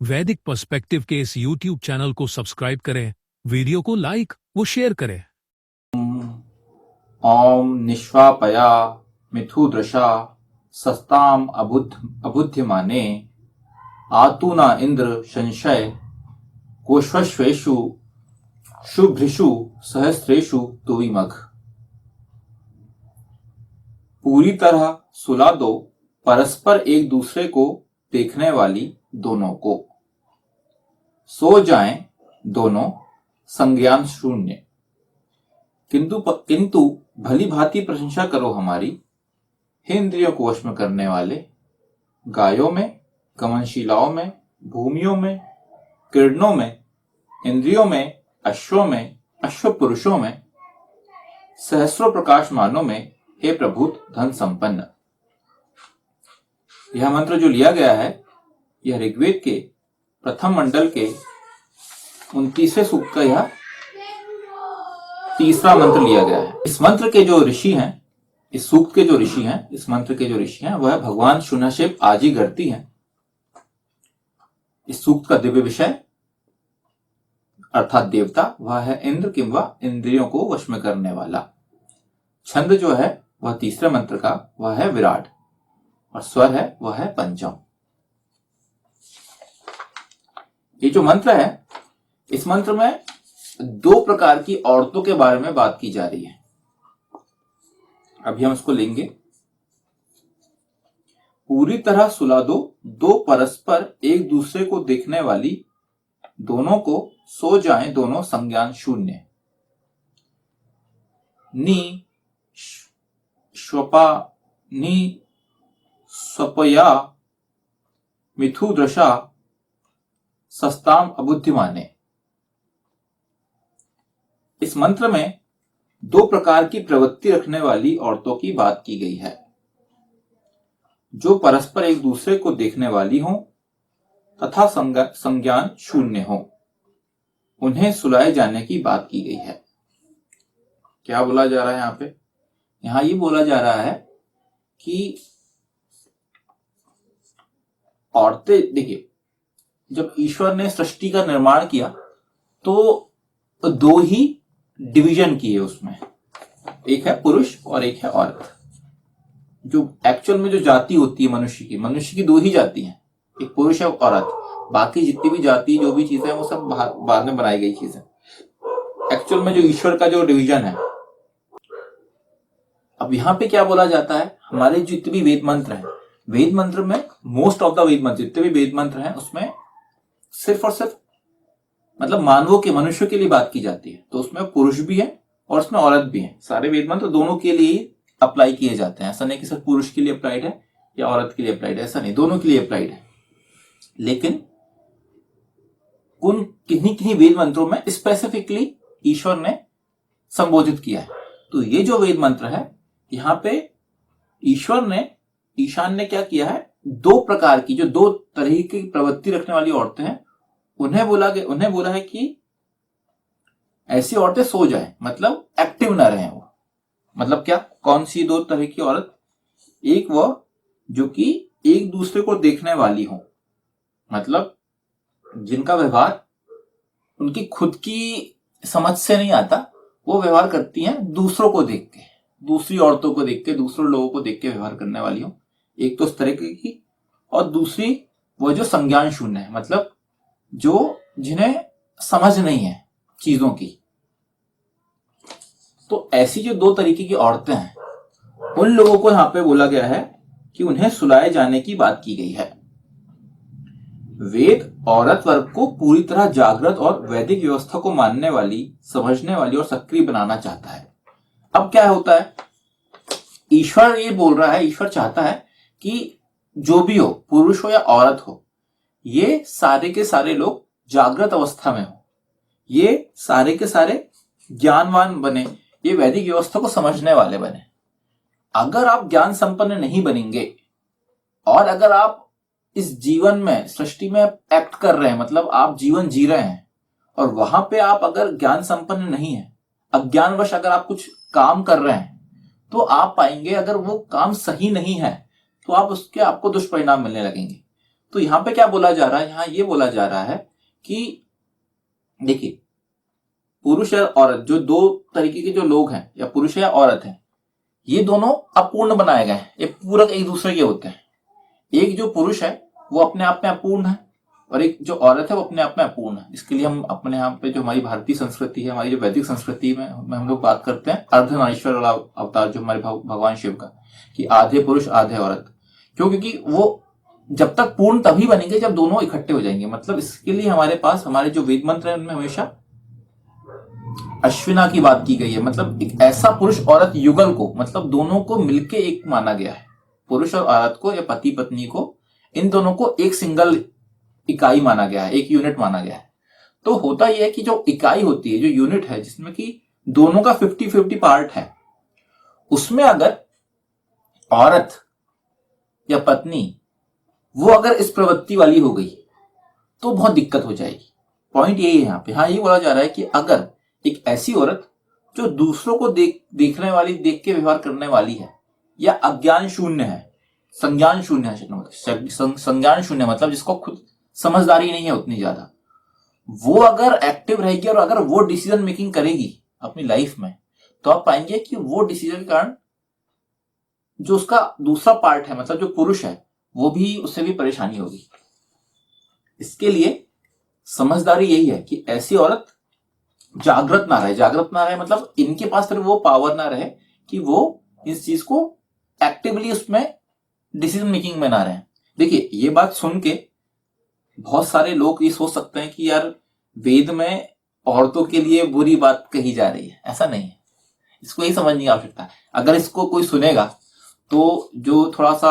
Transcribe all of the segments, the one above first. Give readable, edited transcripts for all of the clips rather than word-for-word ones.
वैदिक पर्सपेक्टिव के इस YouTube चैनल को सब्सक्राइब करें, वीडियो को लाइक व शेयर करें। ओम निष्वापया मिथुदृशा सस्ताम अबुध्यमाने आतुना इंद्र संशय कोश्वेषु शुभ्रिषु सहस्रेषु तुविमघ। पूरी तरह सुला दो परस्पर एक दूसरे को देखने वाली दोनों को, सो जाएं दोनों संज्ञान शून्य। किंतु भली भांति प्रशंसा करो हमारी, हे इंद्रियों को वश में करने वाले, गायों में, गमनशीलाओं में, भूमियों में, किरणों में, इंद्रियों में, अश्वों में, अश्व पुरुषों में, सहस्रों प्रकाशमानों में, हे प्रभु धन संपन्न। यह मंत्र जो लिया गया है, यह ऋग्वेद के प्रथम मंडल के 29वें सूक्त का यह तीसरा मंत्र लिया गया है। इस मंत्र के जो ऋषि हैं, इस सूक्त के जो ऋषि हैं, इस मंत्र के जो ऋषि हैं, वह भगवान शुनशेप आजीगर्ती हैं। इस सूक्त का दिव्य विषय अर्थात देवता वह है इंद्र किंवा इंद्रियों को वश में करने वाला। छंद जो है वह तीसरे मंत्र का वह है विराट और स्वर है वह है पंचम। ये जो मंत्र है, इस मंत्र में दो प्रकार की औरतों के बारे में बात की जा रही है। अभी हम इसको लेंगे। पूरी तरह सुला दो दो परस्पर एक दूसरे को देखने वाली दोनों को, सो जाएं दोनों संज्ञान शून्य। नी स्वपया मिथुदृशा सस्ताम अबुद्धिमाने। इस मंत्र में दो प्रकार की प्रवृत्ति रखने वाली औरतों की बात की गई है, जो परस्पर एक दूसरे को देखने वाली हों तथा संज्ञान शून्य हो, उन्हें सुलाए जाने की बात की गई है। क्या बोला जा रहा है यहां पे? यहां ये बोला जा रहा है कि औरतें, देखिए, जब ईश्वर ने सृष्टि का निर्माण किया तो दो ही डिवीजन किए उसमें, एक है पुरुष और एक है औरत। जो एक्चुअल में जो जाति होती है मनुष्य की दो ही जाति हैं, एक पुरुष है औरत। बाकी जितनी भी जाति जो भी चीजें हैं वो सब बाद में बनाई गई चीजें। एक्चुअल में जो ईश्वर का जो डिवीजन है। अब यहाँ पे क्या बोला जाता है, हमारे जितने भी वेद मंत्र हैं, वेद मंत्र में मोस्ट ऑफ द वेद मंत्र, जितने भी वेद मंत्र हैं, उसमें सिर्फ और सिर्फ मतलब मानवों के, मनुष्य के लिए बात की जाती है। तो उसमें पुरुष भी है और उसमें औरत भी है। सारे वेद मंत्र दोनों के लिए ही अप्लाई किए जाते हैं। ऐसा नहीं कि सिर्फ पुरुष के लिए अप्लाइड है या औरत के लिए अप्लाइड है, ऐसा नहीं, दोनों के लिए अप्लाइड है। लेकिन किन्हीं वेद मंत्रों में स्पेसिफिकली ईश्वर ने संबोधित किया है। तो ये जो वेद मंत्र है, यहाँ पे ईशान ने क्या किया है, दो प्रकार की, जो दो तरह की प्रवृत्ति रखने वाली औरतें हैं, उन्हें बोला है कि ऐसी औरतें सो जाएं, मतलब एक्टिव ना रहें वो। मतलब क्या, कौन सी दो तरह की औरत? एक वो जो कि एक दूसरे को देखने वाली हो, मतलब जिनका व्यवहार उनकी खुद की समझ से नहीं आता, वो व्यवहार करती हैं दूसरों को देख के, दूसरी औरतों को देख के, दूसरे लोगों को देख के व्यवहार करने वाली हो। एक तो इस तरह की, और दूसरी वो जो संज्ञान शून्य है, मतलब जिन्हें समझ नहीं है चीजों की। तो ऐसी जो दो तरीके की औरतें हैं, उन लोगों को यहां पे बोला गया है कि उन्हें सुलाए जाने की बात की गई है। वेद औरत वर्ग को पूरी तरह जागृत और वैदिक व्यवस्था को मानने वाली, समझने वाली और सक्रिय बनाना चाहता है। अब क्या होता है, ईश्वर ये बोल रहा है, ईश्वर चाहता है कि जो भी हो, पुरुष हो या औरत हो, ये सारे के सारे लोग जागृत अवस्था में हो, ये सारे के सारे ज्ञानवान बने, ये वैदिक व्यवस्था को समझने वाले बने। अगर आप ज्ञान संपन्न नहीं बनेंगे और अगर आप इस जीवन में, सृष्टि में एक्ट कर रहे हैं, मतलब आप जीवन जी रहे हैं, और वहां पे आप अगर ज्ञान संपन्न नहीं है, अज्ञानवश अगर आप कुछ काम कर रहे हैं, तो आप पाएंगे अगर वो काम सही नहीं है तो आपको दुष्परिणाम मिलने लगेंगे। तो यहां पे क्या बोला जा रहा है, यहां ये बोला जा रहा है कि देखिए पुरुष या औरत, जो दो तरीके के जो लोग हैं या पुरुष या औरत हैं, ये दोनों अपूर्ण बनाए गए हैं, ये पूरक एक दूसरे के होते हैं। एक जो पुरुष है वो अपने आप में अपूर्ण है और एक जो औरत है वो अपने आप में अपूर्ण है। इसके लिए हम अपने यहाँ पे जो हमारी भारतीय संस्कृति है, हमारी जो वैदिक संस्कृति में हम लोग बात करते हैं अर्धनारीश्वर वाला अवतार जो हमारे भगवान शिव का, कि आधे पुरुष आधे औरत। क्यों? क्योंकि वो जब तक पूर्ण तभी बनेंगे जब दोनों इकट्ठे हो जाएंगे। मतलब इसके लिए हमारे पास हमारे जो वेद मंत्र है उनमें हमेशा अश्विना की बात की गई है। मतलब एक ऐसा पुरुष औरत युगल को, मतलब दोनों को मिलके एक माना गया है। पुरुष और औरत को या पति पत्नी को, इन दोनों को एक सिंगल इकाई माना गया है, एक यूनिट माना गया है। तो होता यह है कि जो इकाई होती है, जो यूनिट है, जिसमें कि दोनों का 50-50 पार्ट है, उसमें अगर औरत या पत्नी वो अगर इस प्रवृत्ति वाली हो गई तो बहुत दिक्कत हो जाएगी। पॉइंट यही है यहाँ पे। हाँ, ये बोला जा रहा है कि अगर एक ऐसी औरत जो दूसरों को देखने वाली, देख के व्यवहार करने वाली है, या अज्ञान शून्य है, संज्ञान शून्य है, संज्ञान शून्य मतलब जिसको खुद समझदारी नहीं है उतनी ज्यादा, वो अगर एक्टिव रहेगी और अगर वो डिसीजन मेकिंग करेगी अपनी लाइफ में, तो आप पाएंगे कि वो डिसीजन के कारण जो उसका दूसरा पार्ट है, मतलब जो पुरुष है, वो भी, उससे भी परेशानी होगी। इसके लिए समझदारी यही है कि ऐसी औरत जागृत ना रहे। जागृत ना रहे मतलब इनके पास फिर वो पावर ना रहे कि वो इस चीज को एक्टिवली उसमें डिसीजन मेकिंग में ना रहे। देखिए, ये बात सुन के बहुत सारे लोग ये सोच सकते हैं कि यार वेद में औरतों के लिए बुरी बात कही जा रही है। ऐसा नहीं है, इसको यही समझने की आवश्यकता है। अगर इसको कोई सुनेगा तो जो थोड़ा सा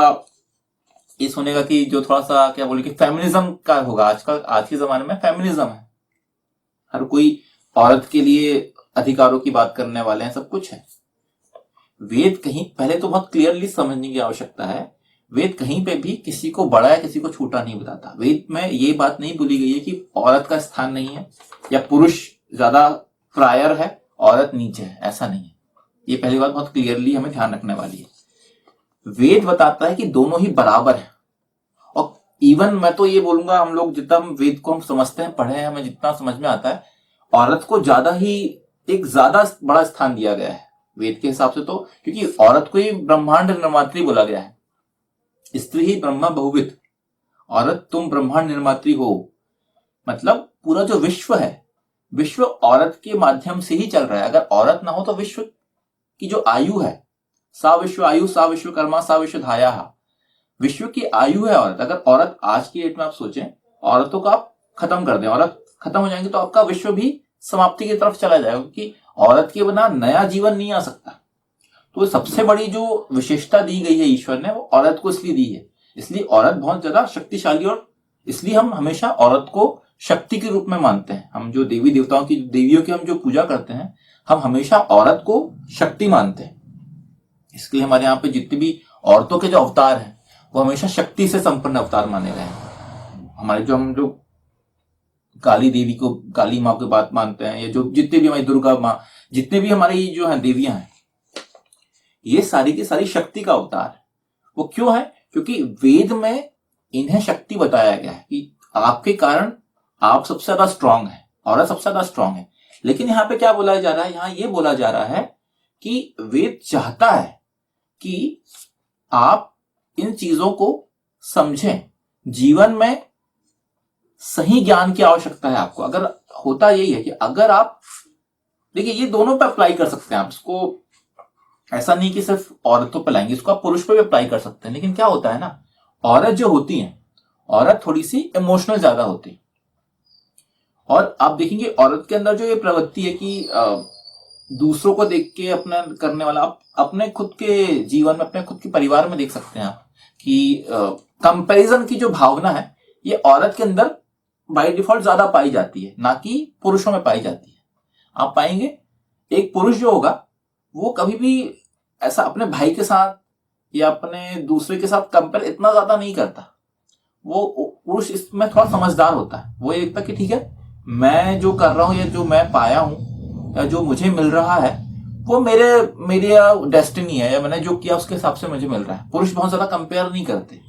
ये सुनेगा कि जो थोड़ा सा क्या बोले कि फेमिनिज्म का होगा, आजकल आज के जमाने में फेमिनिज्म है, हर कोई औरत के लिए अधिकारों की बात करने वाले हैं, सब कुछ है। वेद कहीं, पहले तो बहुत क्लियरली समझने की आवश्यकता है, वेद कहीं पे भी किसी को बड़ा या किसी को छोटा नहीं बताता। वेद में ये बात नहीं बोली गई है कि औरत का स्थान नहीं है या पुरुष ज्यादा प्रायर है, औरत नीचे है, ऐसा नहीं है। ये पहली बात बहुत क्लियरली हमें ध्यान रखने वाली है। वेद बताता है कि दोनों ही बराबर है। और इवन मैं तो ये बोलूंगा, हम लोग जितना हम वेद को हम समझते हैं, पढ़े हैं, हमें जितना समझ में आता है, औरत को ज्यादा बड़ा स्थान दिया गया है वेद के हिसाब से। तो क्योंकि औरत को ही ब्रह्मांड निर्मात्री बोला गया है, स्त्री ही ब्रह्मा बहुविध, औरत तुम ब्रह्मांड निर्मात्री हो। मतलब पूरा जो विश्व है, विश्व औरत के माध्यम से ही चल रहा है। अगर औरत ना हो तो विश्व की जो आयु है, सा विश्व आयु सा विश्वकर्मा सा विश्व धाया, विश्व की आयु है औरत। अगर औरत आज की डेट में आप सोचें, औरतों को आप खत्म कर दें, औरत खत्म हो जाएंगे तो आपका विश्व भी समाप्ति की तरफ चला जाएगा, क्योंकि औरत के बिना नया जीवन नहीं आ सकता। तो सबसे बड़ी जो विशेषता दी गई है ईश्वर ने, वो औरत को इसलिए दी है। इसलिए औरत बहुत ज्यादा शक्तिशाली, और इसलिए हम हमेशा औरत को शक्ति के रूप में मानते हैं। हम जो देवी देवताओं की, देवियों की हम जो पूजा करते हैं, हम हमेशा औरत को शक्ति मानते हैं। इसलिए हमारे यहाँ पे जितनी भी औरतों के जो अवतार हैं, वो हमेशा शक्ति से संपन्न अवतार माने गए हैं। हमारे जो हम जो काली देवी को, काली माँ की बात मानते हैं, या जो जितने भी हमारी दुर्गा माँ, जितने भी हमारी जो है देवियां हैं, ये सारी की सारी शक्ति का अवतार है। वो क्यों है? क्योंकि वेद में इन्हें शक्ति बताया गया है कि आपके कारण आप सबसे ज्यादा स्ट्रांग है, औरत सबसे ज्यादा स्ट्रांग है। लेकिन यहाँ पे क्या बोला जा रहा है? यहाँ ये बोला जा रहा है कि वेद चाहता है कि आप इन चीजों को समझें। जीवन में सही ज्ञान की आवश्यकता है आपको। अगर होता यही है कि अगर आप, देखिए ये दोनों पे अप्लाई कर सकते हैं आप इसको, ऐसा नहीं कि सिर्फ औरतों पे लाएंगे, इसको आप पुरुष पे भी अप्लाई कर सकते हैं। लेकिन क्या होता है ना, औरत जो होती है, औरत थोड़ी सी इमोशनल ज्यादा होती है। और आप देखेंगे औरत के अंदर जो ये प्रवृत्ति है कि दूसरों को देख के अपना करने वाला, आप अपने खुद के जीवन में, अपने खुद के परिवार में देख सकते हैं आप कि कंपैरिजन की जो भावना है, ये औरत के अंदर बाय डिफॉल्ट ज्यादा पाई जाती है, ना कि पुरुषों में पाई जाती है। आप पाएंगे एक पुरुष जो होगा, वो कभी भी ऐसा अपने भाई के साथ या अपने दूसरे के साथ कंपेयर इतना ज्यादा नहीं करता। वो पुरुष इसमें थोड़ा समझदार होता है। वो ये देखता कि ठीक है, मैं जो कर रहा हूं या जो मैं पाया हूं या जो मुझे मिल रहा है, वो मेरे डेस्टिनी है, या मैंने जो किया उसके हिसाब से मुझे मिल रहा है। पुरुष बहुत ज्यादा कंपेयर नहीं करते।